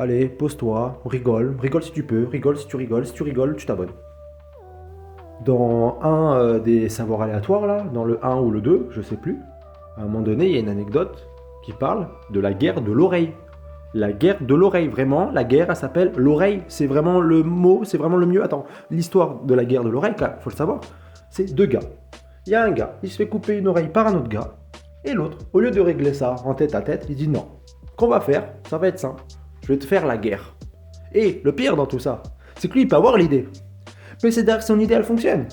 Allez, pose-toi, rigole, rigole si tu peux, rigole si tu rigoles, tu t'abonnes. Dans un des savoirs aléatoires, là, dans le un ou le 2, je sais plus, à un moment donné, il y a une anecdote qui parle de la guerre de l'oreille. La guerre de l'oreille, vraiment, la guerre, elle s'appelle l'oreille. C'est vraiment le mot, c'est vraiment le mieux. Attends, l'histoire de la guerre de l'oreille, faut le savoir, c'est deux gars. Il y a un gars, il se fait couper une oreille par un autre gars, et l'autre, au lieu de régler ça en tête à tête, il dit non. Qu'on va faire, ça va être simple. Je vais te faire la guerre. Et le pire dans tout ça, c'est que lui, il peut avoir l'idée. Mais c'est derrière son idée, elle fonctionne.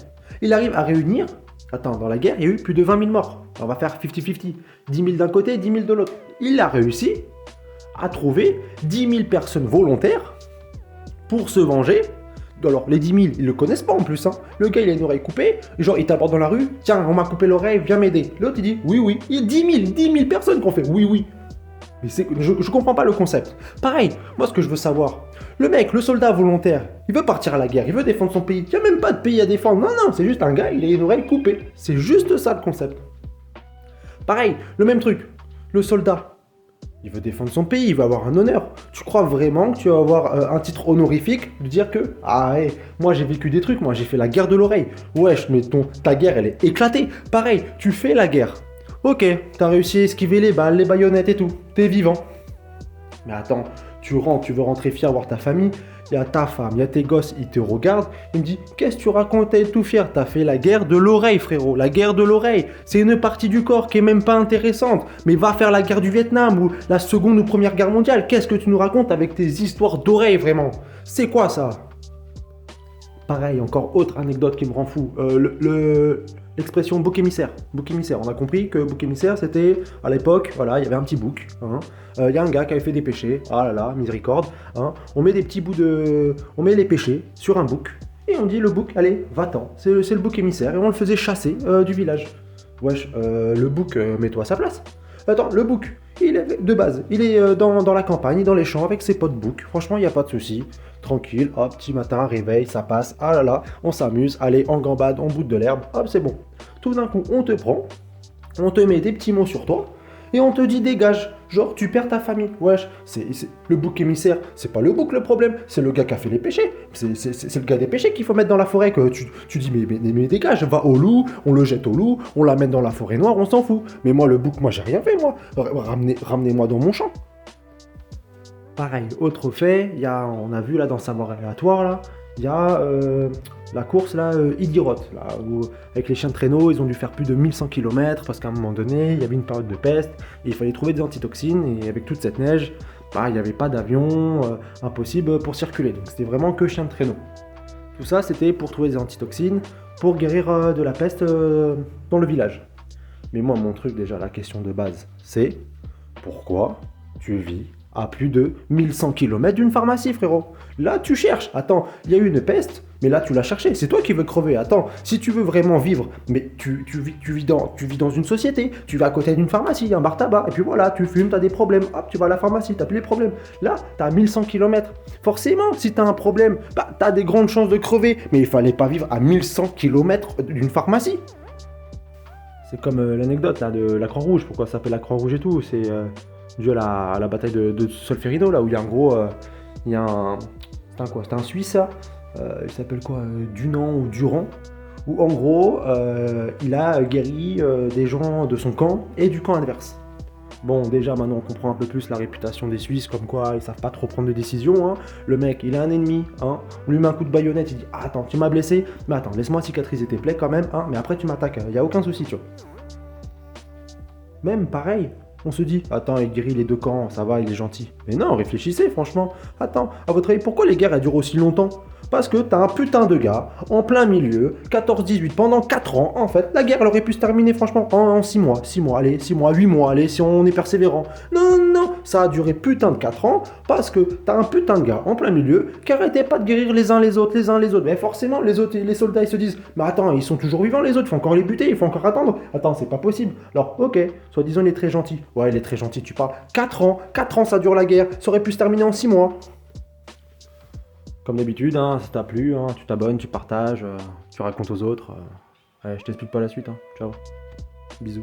Il arrive à réunir. Attends, dans la guerre, il y a eu plus de 20 000 morts. On va faire 50-50. 10 000 d'un côté, 10 000 de l'autre. Il a réussi à trouver 10 000 personnes volontaires pour se venger. Alors, les 10 000, ils le connaissent pas en plus. Hein. Le gars, il a une oreille coupée. Genre, il t'aborde dans la rue. Tiens, on m'a coupé l'oreille, viens m'aider. L'autre, il dit oui, oui. Il y a 10 000 personnes qui ont fait oui, oui. Mais je comprends pas le concept. Pareil, moi, ce que je veux savoir, le mec, le soldat volontaire, il veut partir à la guerre, il veut défendre son pays. Il n'y a même pas de pays à défendre. Non, non, c'est juste un gars, il a une oreille coupée. C'est juste ça le concept. Pareil, le même truc. Le soldat, il veut défendre son pays, il veut avoir un honneur. Tu crois vraiment que tu vas avoir un titre honorifique de dire que ah ouais, moi j'ai vécu des trucs, moi j'ai fait la guerre de l'oreille. Wesh, mais ta guerre elle est éclatée. Pareil, tu fais la guerre. Ok, t'as réussi à esquiver les balles, les baïonnettes et tout. T'es vivant. Mais attends, tu rentres, tu veux rentrer fier voir ta famille. Il y a ta femme, il y a tes gosses, ils te regardent. Il me dit, qu'est-ce que tu racontes, t'es tout fier? T'as fait la guerre de l'oreille, frérot. La guerre de l'oreille. C'est une partie du corps qui est même pas intéressante. Mais va faire la guerre du Vietnam ou la seconde ou première guerre mondiale. Qu'est-ce que tu nous racontes avec tes histoires d'oreilles, vraiment? C'est quoi ça? Pareil, encore autre anecdote qui me rend fou. L'expression bouc émissaire. Bouc émissaire. On a compris que bouc émissaire, c'était à l'époque, voilà, il y avait un petit bouc. Hein. Y a un gars qui avait fait des péchés. Ah là là, miséricorde. Hein. On met des petits bouts de. On met les péchés sur un bouc. Et on dit le bouc, allez, va-t'en. C'est le bouc émissaire. Et on le faisait chasser du village. Wesh, le bouc, mets-toi à sa place. Attends, le bouc, il est de base, il est dans la campagne, dans les champs avec ses potes boucs. Franchement, il n'y a pas de souci. Tranquille, hop, petit matin, réveil, ça passe. Ah là là, on s'amuse. Allez, on gambade, on bout de l'herbe. Hop, c'est bon. Tout d'un coup, on te prend, on te met des petits mots sur toi et on te dit dégage. Genre, tu perds ta famille. Wesh, le bouc émissaire, c'est pas le bouc le problème, c'est le gars qui a fait les péchés. C'est le gars des péchés qu'il faut mettre dans la forêt. Que tu dis, mais dégage, va au loup, on le jette au loup, on l'amène dans la forêt noire, on s'en fout. Mais moi, le bouc, moi, j'ai rien fait, moi. Ramenez-moi dans mon champ. Pareil, autre fait, on a vu là dans Savoir aléatoire, là, il y a la course là, Idiot, là, où avec les chiens de traîneau, ils ont dû faire plus de 1100 km parce qu'à un moment donné, il y avait une période de peste, et il fallait trouver des antitoxines, et avec toute cette neige, il n'y avait pas d'avion, impossible pour circuler, donc c'était vraiment que chiens de traîneau. Tout ça, c'était pour trouver des antitoxines, pour guérir de la peste dans le village. Mais moi, mon truc déjà, la question de base, c'est pourquoi tu vis à plus de 1100 km d'une pharmacie, frérot. Là, tu cherches. Attends, il y a eu une peste, mais là, tu l'as cherché. C'est toi qui veux crever. Attends, si tu veux vraiment vivre, mais tu vis dans une société, tu vas à côté d'une pharmacie, un bar tabac, et puis voilà, tu fumes, t'as des problèmes. Hop, tu vas à la pharmacie, t'as plus les problèmes. Là, t'as 1100 km. Forcément, si t'as un problème, t'as des grandes chances de crever, mais il fallait pas vivre à 1100 km d'une pharmacie. C'est comme l'anecdote là de la Croix-Rouge. Pourquoi ça s'appelle la Croix-Rouge et tout? C'est dû à la bataille de Solferino, là où il y a un gros. Il y a un. C'était un Suisse, ça. Il s'appelle quoi Dunant ou Durand. Où en gros, il a guéri des gens de son camp et du camp adverse. Bon, déjà maintenant on comprend un peu plus la réputation des Suisses, comme quoi ils savent pas trop prendre de décisions. Hein. Le mec, il a un ennemi, hein. On lui met un coup de baïonnette, il dit ah, attends, tu m'as blessé, mais attends, laisse-moi cicatriser tes plaies quand même, hein. Mais après tu m'attaques, y a aucun souci, tu vois. Même pareil. On se dit, attends, il guérit les deux camps, ça va, il est gentil. Mais non, réfléchissez, franchement. Attends, à votre avis, pourquoi les guerres elles durent aussi longtemps? Parce que t'as un putain de gars, en plein milieu, 14-18, pendant 4 ans, en fait, la guerre elle aurait pu se terminer, franchement, en 6 mois. 6 mois, allez, 6 mois, 8 mois, allez, si on est persévérant. Non, non, ça a duré putain de 4 ans, parce que t'as un putain de gars, en plein milieu, qui arrêtait pas de guérir les uns les autres. Mais forcément, les soldats, ils se disent, mais attends, ils sont toujours vivants, les autres, il faut encore les buter, il faut encore attendre. Attends, c'est pas possible. Alors, ok, soi-disant, il est très gentil. Ouais, il est très gentil, tu parles. 4 ans, ça dure la guerre, ça aurait pu se terminer en 6 mois. Comme d'habitude, hein, si t'as plu, hein, tu t'abonnes, tu partages, tu racontes aux autres. Allez, je t'explique pas la suite. Hein. Ciao. Bisous.